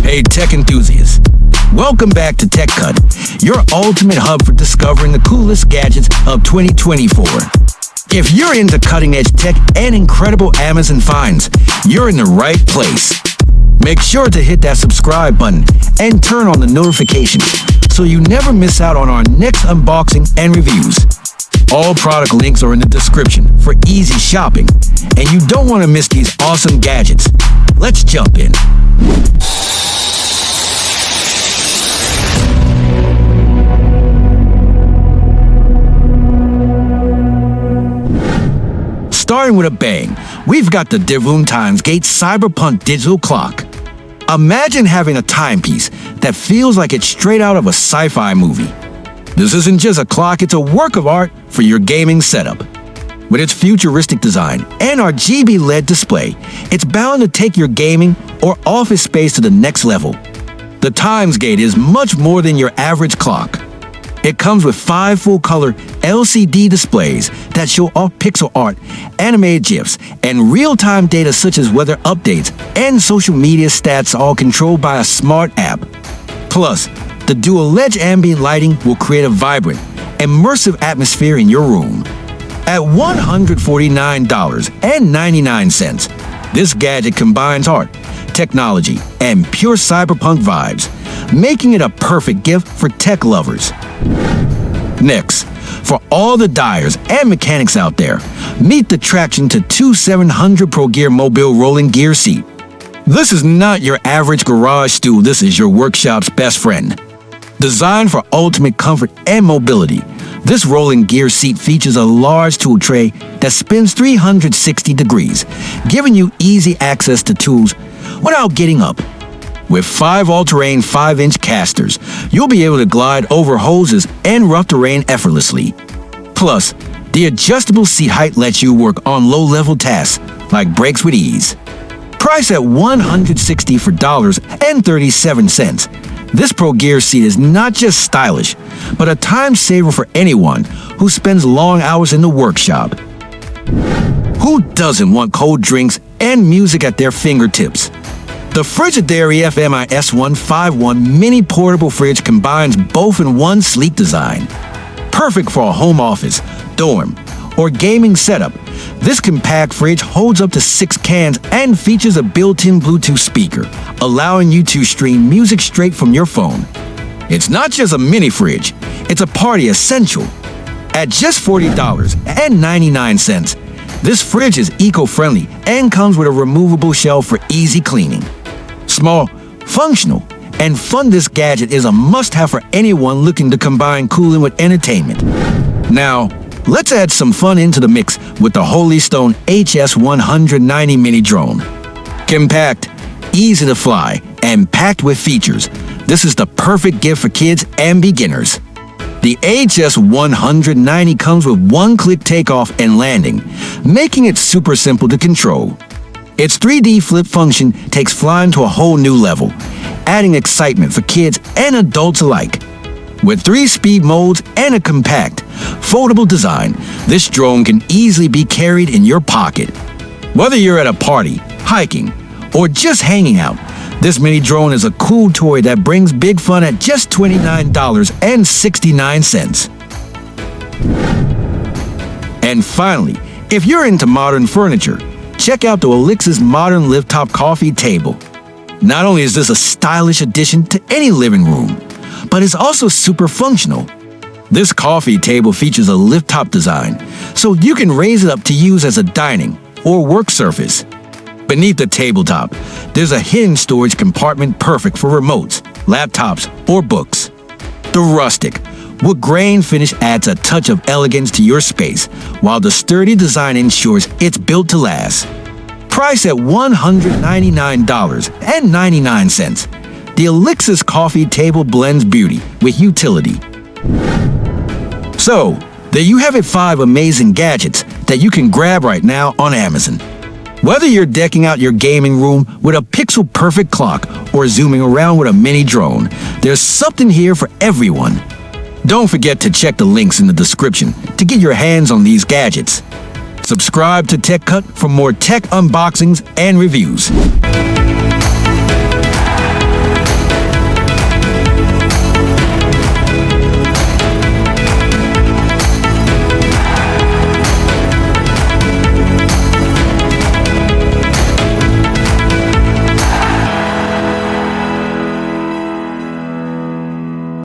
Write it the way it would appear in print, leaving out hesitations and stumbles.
Hey tech enthusiasts, welcome back to Tech Kutt, your ultimate hub for discovering the coolest gadgets of 2024. If you're into cutting-edge tech and incredible Amazon finds, you're in the right place. Make sure to hit that subscribe button and turn on the notifications so you never miss out on our next unboxing and reviews. All product links are in the description for easy shopping, and you don't want to miss these awesome gadgets. Let's jump in. Starting with a bang, we've got the Divroom Times Gate Cyberpunk Digital Clock. Imagine having a timepiece that feels like it's straight out of a sci-fi movie. This isn't just a clock, it's a work of art for your gaming setup. With its futuristic design and RGB LED display, it's bound to take your gaming or office space to the next level. The Times Gate is much more than your average clock. It comes with 5 full-color LCD displays that show off pixel art, animated GIFs, and real-time data such as weather updates and social media stats, all controlled by a smart app. Plus, the dual LED ambient lighting will create a vibrant, immersive atmosphere in your room. At $149.99, this gadget combines art, technology, and pure cyberpunk vibes, making it a perfect gift for tech lovers. Next, for all the dyers and mechanics out there, meet the Traction to 2700 Pro Gear Mobile Rolling Gear Seat. This is not your average garage stool, this is your workshop's best friend. Designed for ultimate comfort and mobility, this rolling gear seat features a large tool tray that spins 360 degrees, giving you easy access to tools without getting up. With 5 all-terrain 5-inch casters, you'll be able to glide over hoses and rough terrain effortlessly. Plus, the adjustable seat height lets you work on low-level tasks like brakes with ease. Priced at $164.37, this Pro Gear seat is not just stylish, but a time saver for anyone who spends long hours in the workshop. Who doesn't want cold drinks and music at their fingertips? The Frigidaire FMI S151 mini portable fridge combines both in one sleek design. Perfect for a home office, dorm, or gaming setup, this compact fridge holds up to 6 cans and features a built-in Bluetooth speaker, allowing you to stream music straight from your phone. It's not just a mini fridge, it's a party essential. At just $40.99, this fridge is eco-friendly and comes with a removable shelf for easy cleaning. Small, functional, and fun, this gadget is a must-have for anyone looking to combine cooling with entertainment. Now, let's add some fun into the mix with the Holy Stone HS190 mini drone. Compact, easy to fly, and packed with features, this is the perfect gift for kids and beginners. The HS190 comes with one-click takeoff and landing, making it super simple to control. Its 3D flip function takes flying to a whole new level, adding excitement for kids and adults alike. With 3 speed modes and a compact, foldable design, this drone can easily be carried in your pocket. Whether you're at a party, hiking, or just hanging out, this mini drone is a cool toy that brings big fun at just $29.69. And finally, if you're into modern furniture, check out the Elixir's modern lift-top coffee table. Not only is this a stylish addition to any living room, but it's also super functional. This coffee table features a lift-top design, so you can raise it up to use as a dining or work surface. Beneath the tabletop, there's a hidden storage compartment perfect for remotes, laptops, or books. The rustic, wood grain finish adds a touch of elegance to your space, while the sturdy design ensures it's built to last. Priced at $199.99, the Elixir's coffee table blends beauty with utility. So, there you have it, 5 amazing gadgets that you can grab right now on Amazon. Whether you're decking out your gaming room with a pixel-perfect clock or zooming around with a mini drone, there's something here for everyone. Don't forget to check the links in the description to get your hands on these gadgets. Subscribe to Tech Kutt for more tech unboxings and reviews.